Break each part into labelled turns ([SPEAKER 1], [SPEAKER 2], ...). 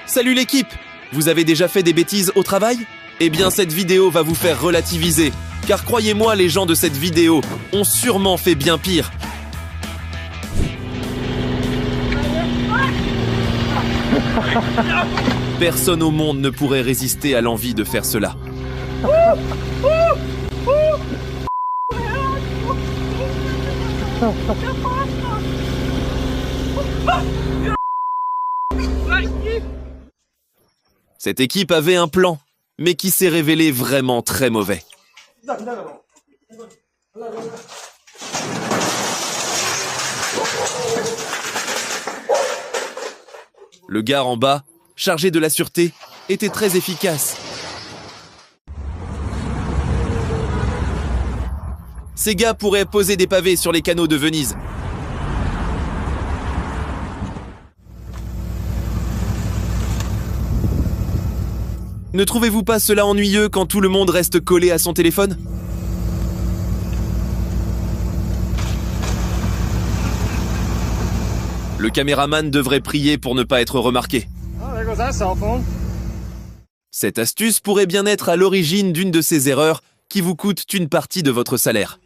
[SPEAKER 1] Salut l'équipe! Vous avez déjà fait des bêtises au travail? Eh bien cette vidéo va vous faire relativiser, car croyez-moi, les gens de cette vidéo ont sûrement fait bien pire. Personne au monde ne pourrait résister à l'envie de faire cela. Cette équipe avait un plan, mais qui s'est révélé vraiment très mauvais. Le gars en bas, chargé de la sûreté, était très efficace. Ces gars pourraient poser des pavés sur les canaux de Venise. Ne trouvez-vous pas cela ennuyeux quand tout le monde reste collé à son téléphone? Le caméraman devrait prier pour ne pas être remarqué. Cette astuce pourrait bien être à l'origine d'une de ces erreurs qui vous coûtent une partie de votre salaire.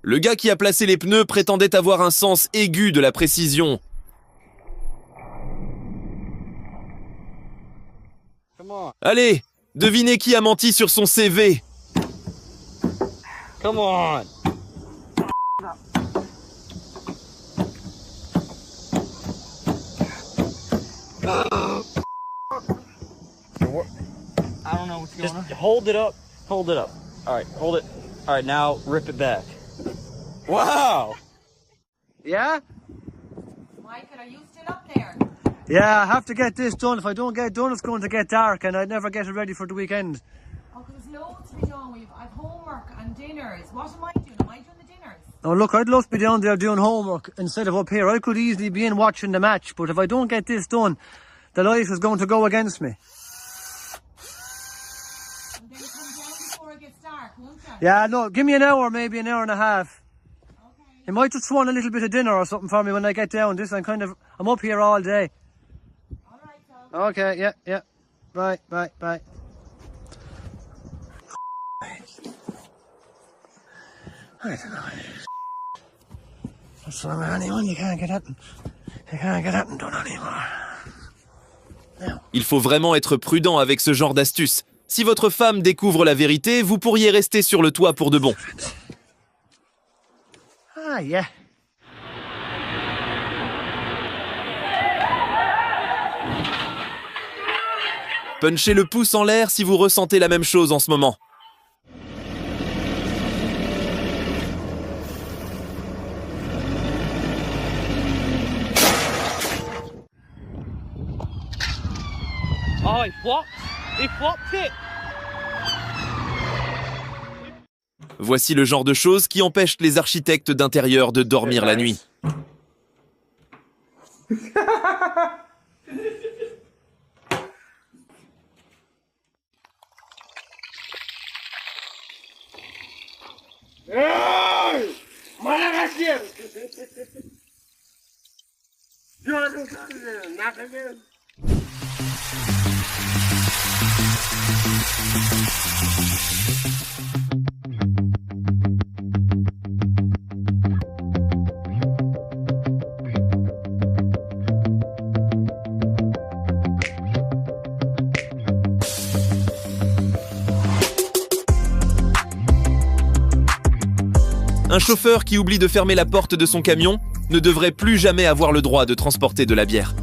[SPEAKER 1] Le gars qui a placé les pneus prétendait avoir un sens aigu de la précision. Allez, devinez qui a menti sur son CV.
[SPEAKER 2] Come on. I don't know what's going on. Hold it up. Hold it up. All right, hold it. All right, now rip it back. Wow.
[SPEAKER 3] Yeah?
[SPEAKER 4] Michael, are you still up there?
[SPEAKER 3] Yeah, I have to get this done. If I don't get it done, it's going to get dark and I'd never get it ready for the weekend.
[SPEAKER 4] Oh, there's loads to be done. I've homework and dinners. What am I doing? Am I doing the dinners?
[SPEAKER 3] Oh, look, I'd love to be down there doing homework instead of up here. I could easily be in watching the match, but if I don't get this done, the light is going to go against me.
[SPEAKER 4] And then come down before it gets dark, won't you?
[SPEAKER 3] Yeah, no, give me an hour, maybe an hour and a half.
[SPEAKER 4] Okay.
[SPEAKER 3] You might just want a little bit of dinner or something for me when I get down. I'm up here all day.
[SPEAKER 4] All right, Tom.
[SPEAKER 3] Okay, yeah. Bye. I don't know. What's wrong with anyone? You can't get that done anymore.
[SPEAKER 1] Il faut vraiment être prudent avec ce genre d'astuce. Si votre femme découvre la vérité, vous pourriez rester sur le toit pour de bon.
[SPEAKER 3] Ah, yeah.
[SPEAKER 1] Punchez le pouce en l'air si vous ressentez la même chose en ce moment.
[SPEAKER 2] Oh, he flopped. He flopped it.
[SPEAKER 1] Voici le genre de choses qui empêchent les architectes d'intérieur de dormir la nuit. Un chauffeur qui oublie de fermer la porte de son camion ne devrait plus jamais avoir le droit de transporter de la bière.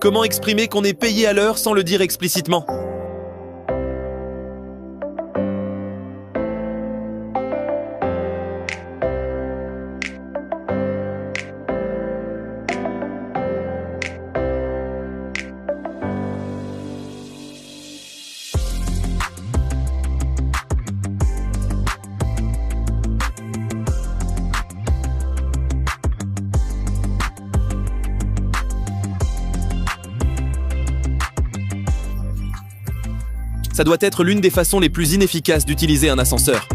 [SPEAKER 1] Comment exprimer qu'on est payé à l'heure sans le dire explicitement? Ça doit être l'une des façons les plus inefficaces d'utiliser un ascenseur.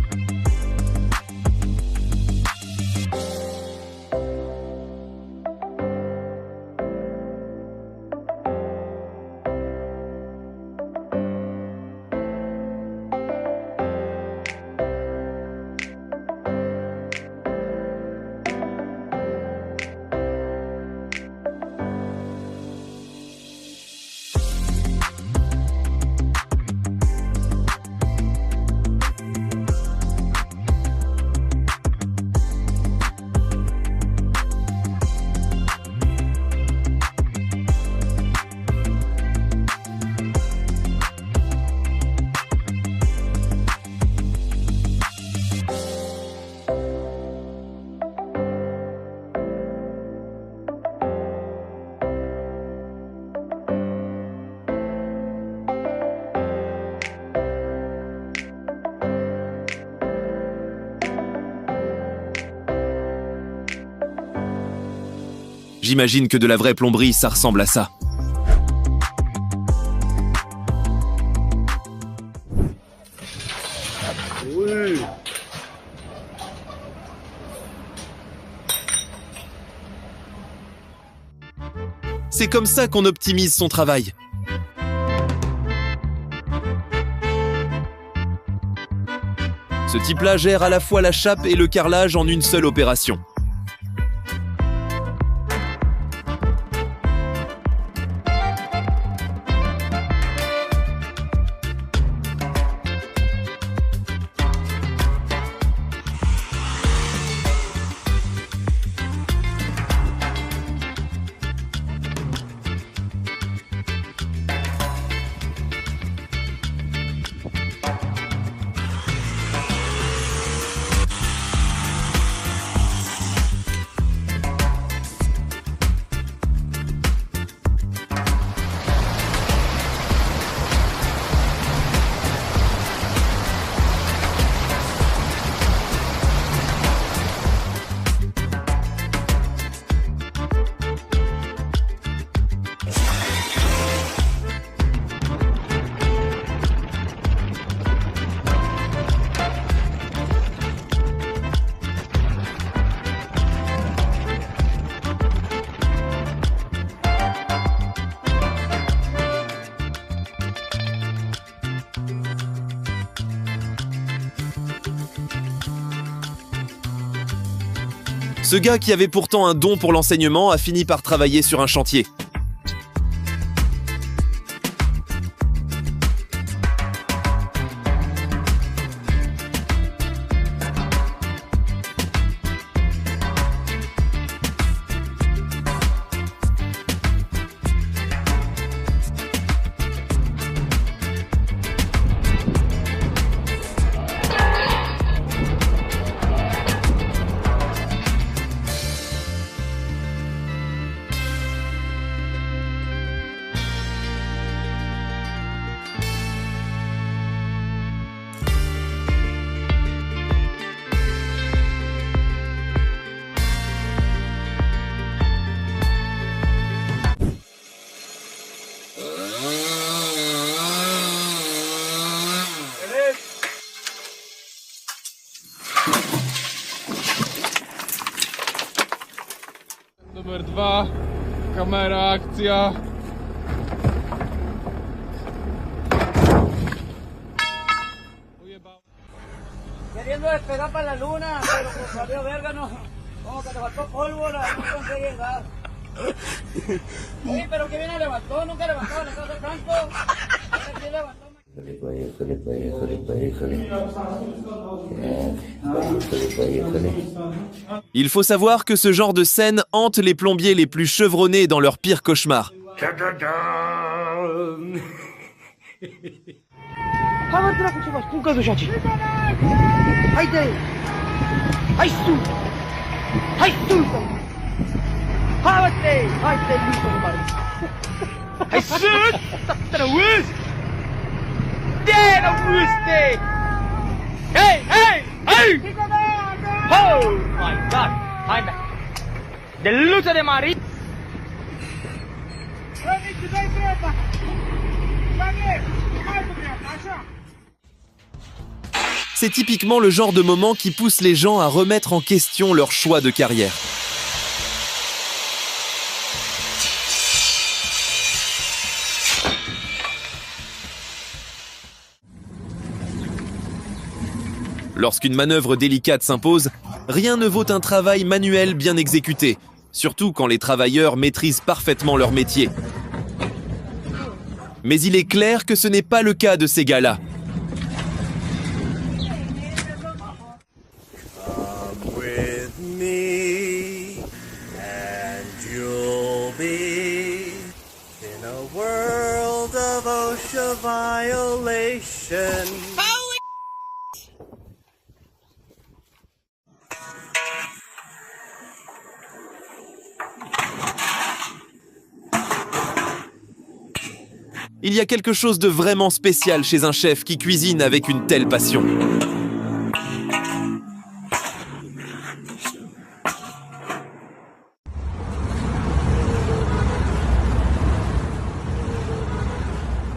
[SPEAKER 1] J'imagine que de la vraie plomberie, ça ressemble à ça.
[SPEAKER 5] Oui.
[SPEAKER 1] C'est comme ça qu'on optimise son travail. Ce type-là gère à la fois la chape et le carrelage en une seule opération. Ce gars qui avait pourtant un don pour l'enseignement a fini par travailler sur un chantier.
[SPEAKER 5] Numer 2, kamera, akcja.
[SPEAKER 2] Queriendo despegar para la luna, pero pues salió verga, no. Como que le faltó pólvora, no conseguí llegar. Oye, pero que viene levantó, nunca levantaba en la casa de Franco. ¿Quién levantó?
[SPEAKER 1] Il faut savoir que ce genre de scène hante les plombiers les plus chevronnés dans leur pire cauchemar.
[SPEAKER 2] Oh my God! The luta de Maria.
[SPEAKER 1] C'est typiquement le genre de moment qui pousse les gens à remettre en question leur choix de carrière. Lorsqu'une manœuvre délicate s'impose, rien ne vaut un travail manuel bien exécuté, surtout quand les travailleurs maîtrisent parfaitement leur métier. Mais il est clair que ce n'est pas le cas de ces gars-là.
[SPEAKER 6] Come with me, and you'll be in a world of OSHA violation.
[SPEAKER 1] Il y a quelque chose de vraiment spécial chez un chef qui cuisine avec une telle passion.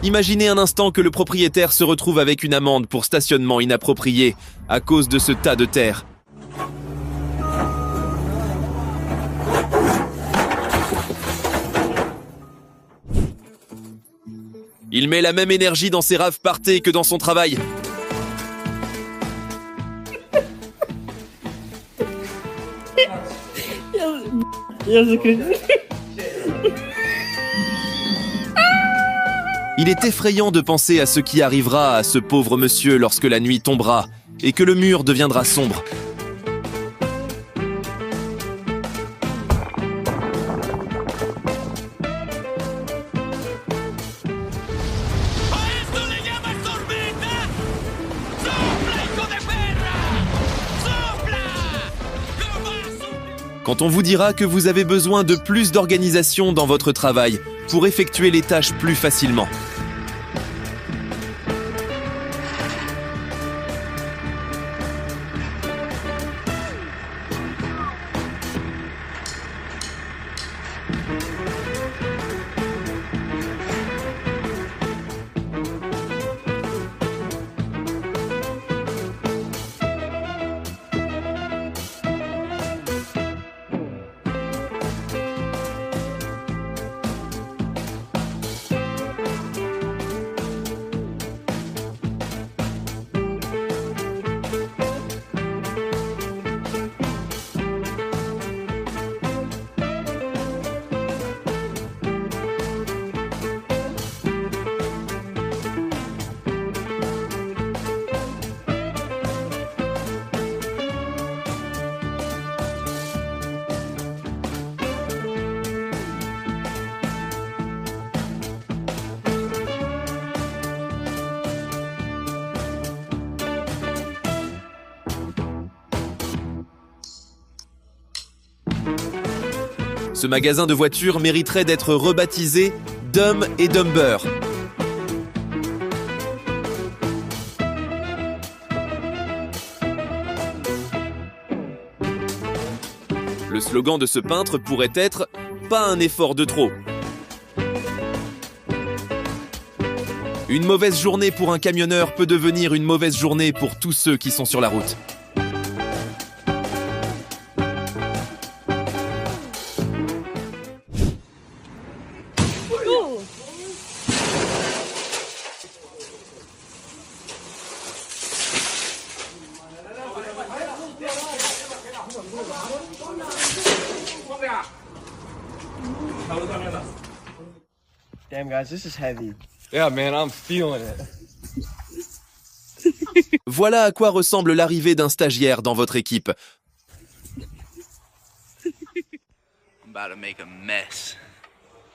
[SPEAKER 1] Imaginez un instant que le propriétaire se retrouve avec une amende pour stationnement inapproprié à cause de ce tas de terre. Il met la même énergie dans ses raves partés que dans son travail. Il est effrayant de penser à ce qui arrivera à ce pauvre monsieur lorsque la nuit tombera et que le mur deviendra sombre. Quand on vous dira que vous avez besoin de plus d'organisation dans votre travail pour effectuer les tâches plus facilement. Ce magasin de voitures mériterait d'être rebaptisé Dumb & Dumber. Le slogan de ce peintre pourrait être « Pas un effort de trop ». Une mauvaise journée pour un camionneur peut devenir une mauvaise journée pour tous ceux qui sont sur la route.
[SPEAKER 6] Damn, guys, this is heavy.
[SPEAKER 5] Yeah, man, I'm feeling it.
[SPEAKER 1] Voilà à quoi ressemble l'arrivée d'un stagiaire dans votre équipe.
[SPEAKER 7] I'm about to make a mess.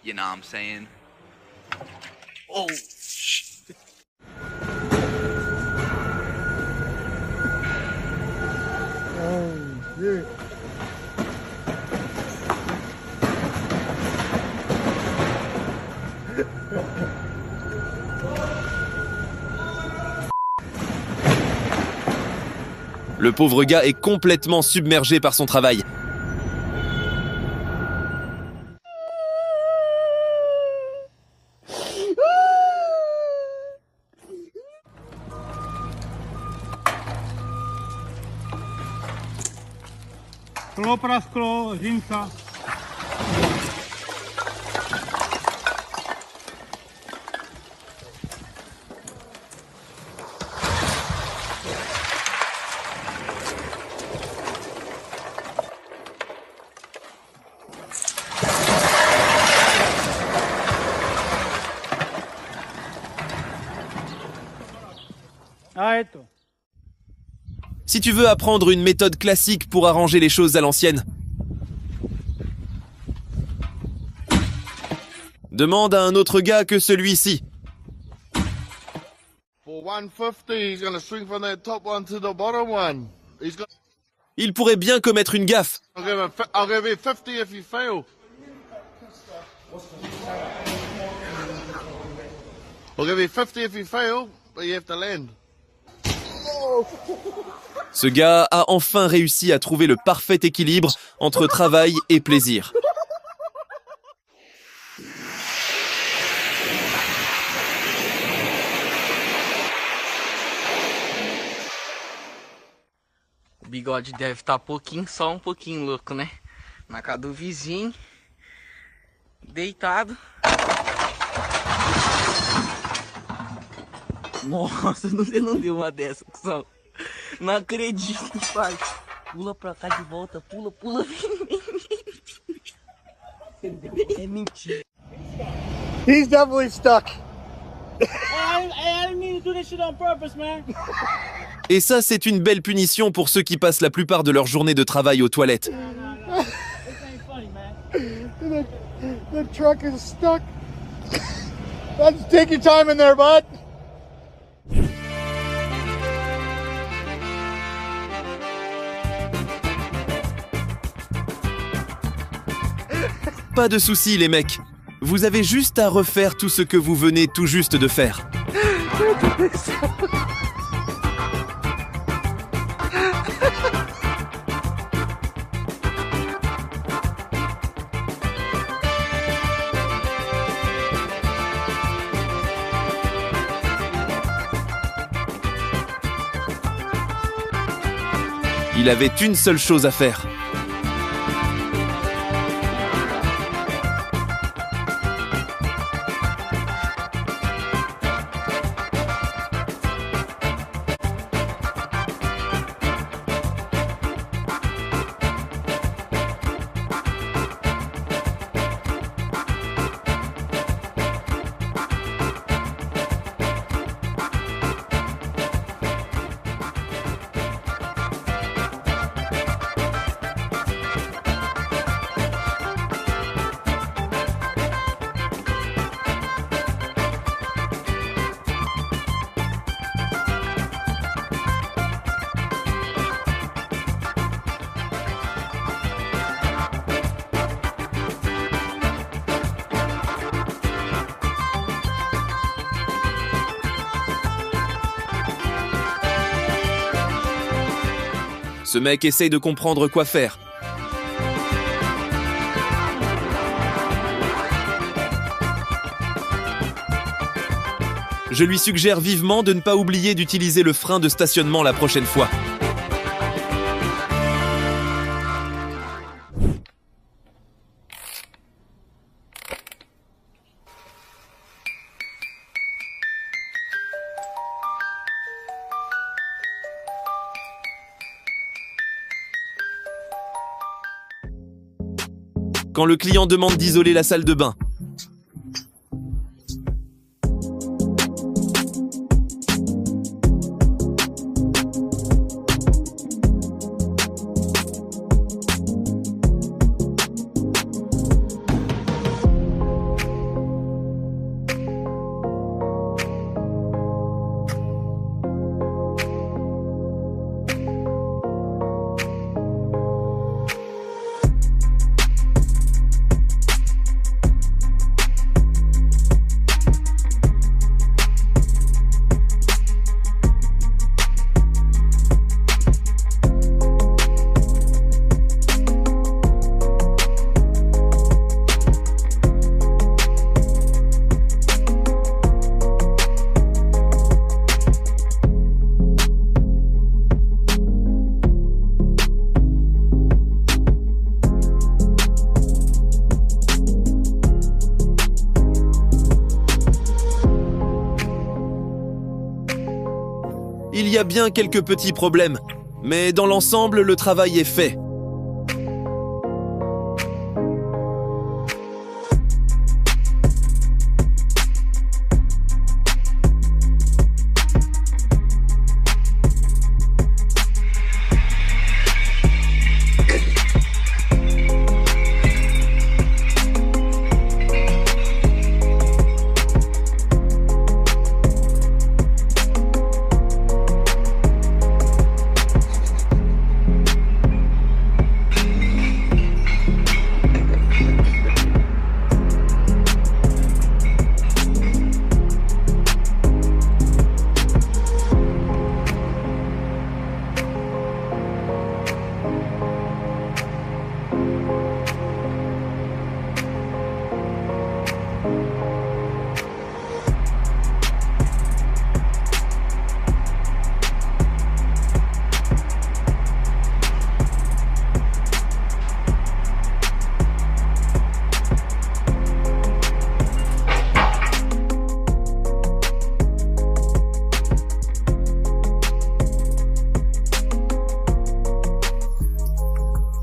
[SPEAKER 7] You know what I'm saying?
[SPEAKER 6] Oh, shit.
[SPEAKER 1] Le pauvre gars est complètement submergé par son travail.
[SPEAKER 8] Sklo prasklo, Římka. A je to.
[SPEAKER 1] Si tu veux apprendre une méthode classique pour arranger les choses à l'ancienne, demande à un autre gars que celui-ci.
[SPEAKER 9] For 150, he's going to swing from that top one to the bottom one.
[SPEAKER 1] Il pourrait bien commettre une gaffe.
[SPEAKER 9] I'll give you 50 if you fail. I'll give you 50 if you fail, but you have to land.
[SPEAKER 1] Ce gars a enfin réussi à trouver le parfait équilibre entre travail et plaisir.
[SPEAKER 7] O bigode deve estar só um pouquinho louco, né? Na casa do vizinho, deitado. Nossa, você não deu uma dessa, cuzão. Não acredito, pai. Pula pra cá de volta, pula, pula. É mentira.
[SPEAKER 8] He's definitely stuck.
[SPEAKER 2] I didn't mean to do this shit on purpose, man.
[SPEAKER 1] Et ça, c'est une belle punition pour ceux qui passent la plupart de leur journée de travail aux toilettes.
[SPEAKER 2] This ain't funny, man.
[SPEAKER 8] The truck is stuck. Let's take your time in there, bud.
[SPEAKER 1] Pas de soucis, les mecs. Vous avez juste à refaire tout ce que vous venez tout juste de faire. Il avait une seule chose à faire. Ce mec essaye de comprendre quoi faire. Je lui suggère vivement de ne pas oublier d'utiliser le frein de stationnement la prochaine fois. Quand le client demande d'isoler la salle de bain, a bien quelques petits problèmes, mais dans l'ensemble, le travail est fait.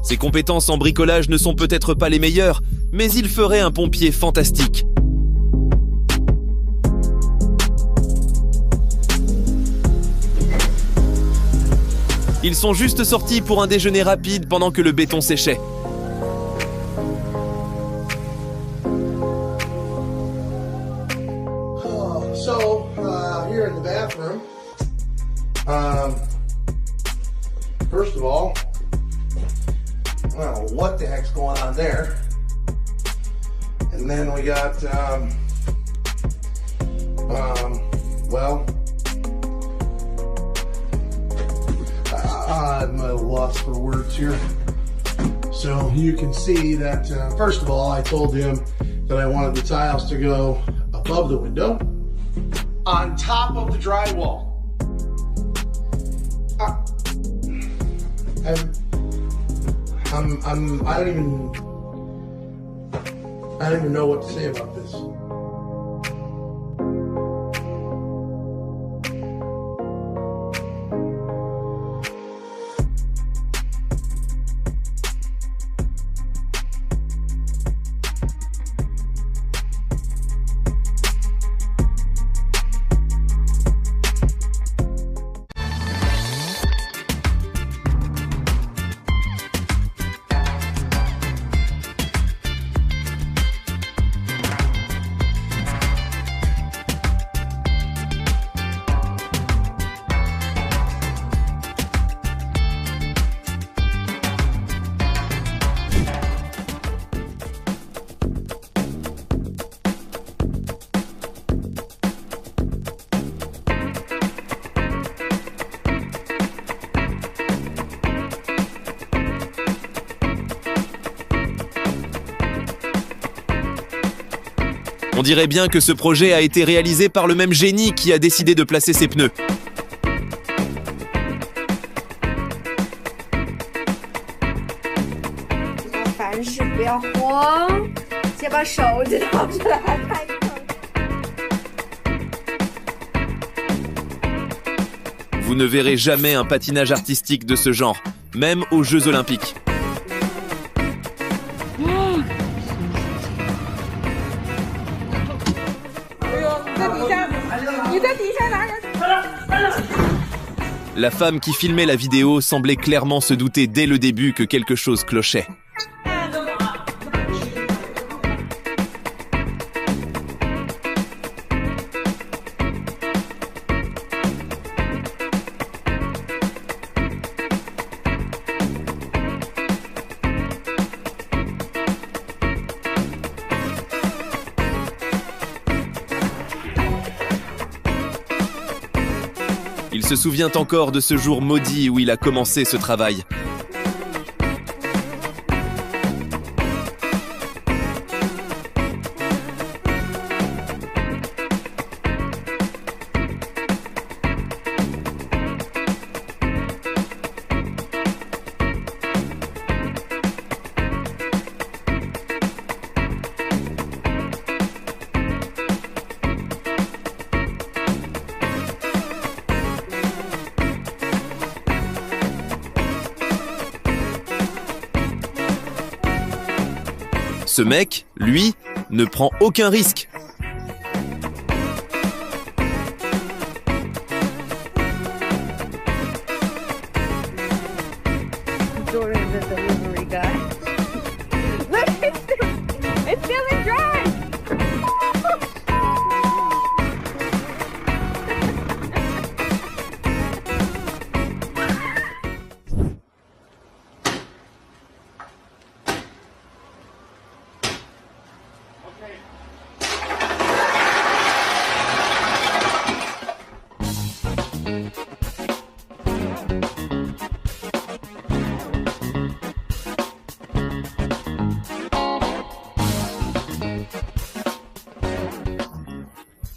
[SPEAKER 1] Ses compétences en bricolage ne sont peut-être pas les meilleures, mais il ferait un pompier fantastique. Ils sont juste sortis pour un déjeuner rapide pendant que le béton séchait.
[SPEAKER 8] Here in the bathroom, first of all, I don't know what the heck's going on there. And then we got, well, I'm at a loss for words here. So you can see that, first of all, I told him that I wanted the tiles to go above the window, on top of the drywall. I don't even know what to say about this.
[SPEAKER 1] On dirait bien que ce projet a été réalisé par le même génie qui a décidé de placer ses pneus. Vous ne verrez jamais un patinage artistique de ce genre, même aux Jeux Olympiques. La femme qui filmait la vidéo semblait clairement se douter dès le début que quelque chose clochait. Il se souvient encore de ce jour maudit où il a commencé ce travail. Ce mec, lui, ne prend aucun risque.
[SPEAKER 10] Jordan's the delivery guy. Look, it's feeling dry.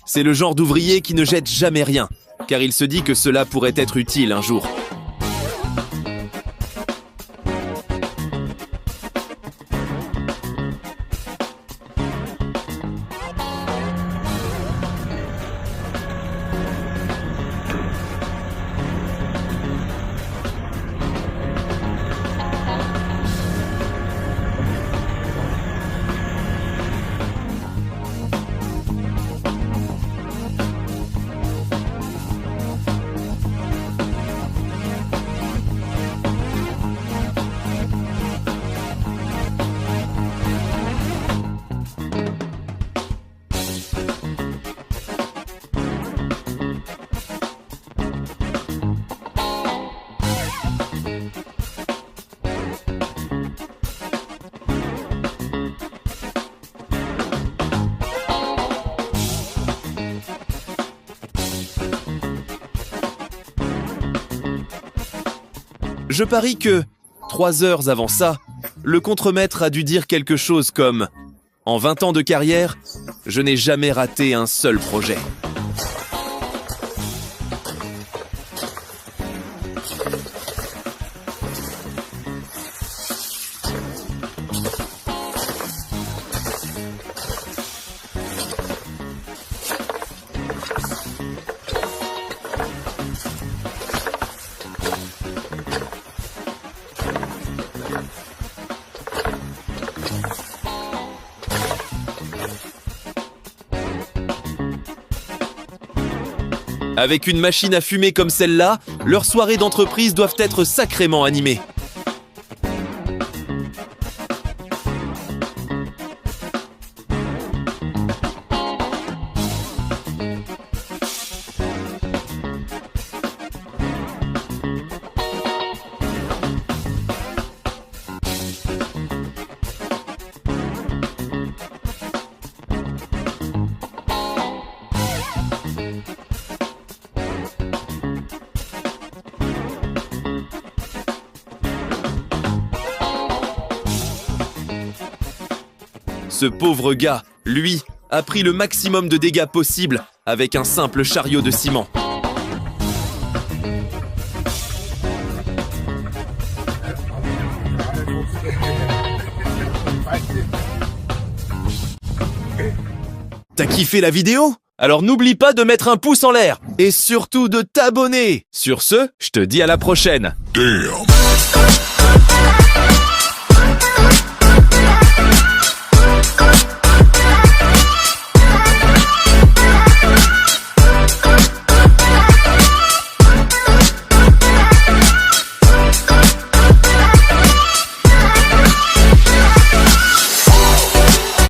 [SPEAKER 1] C'est le genre d'ouvrier qui ne jette jamais rien, car il se dit que cela pourrait être utile un jour. Je parie que, 3 heures avant ça, le contremaître a dû dire quelque chose comme « En 20 ans de carrière, je n'ai jamais raté un seul projet ». Avec une machine à fumer comme celle-là, leurs soirées d'entreprise doivent être sacrément animées. Ce pauvre gars, lui, a pris le maximum de dégâts possible avec un simple chariot de ciment. T'as kiffé la vidéo? Alors n'oublie pas de mettre un pouce en l'air et surtout de t'abonner. Sur ce, je te dis à la prochaine.
[SPEAKER 11] Damn.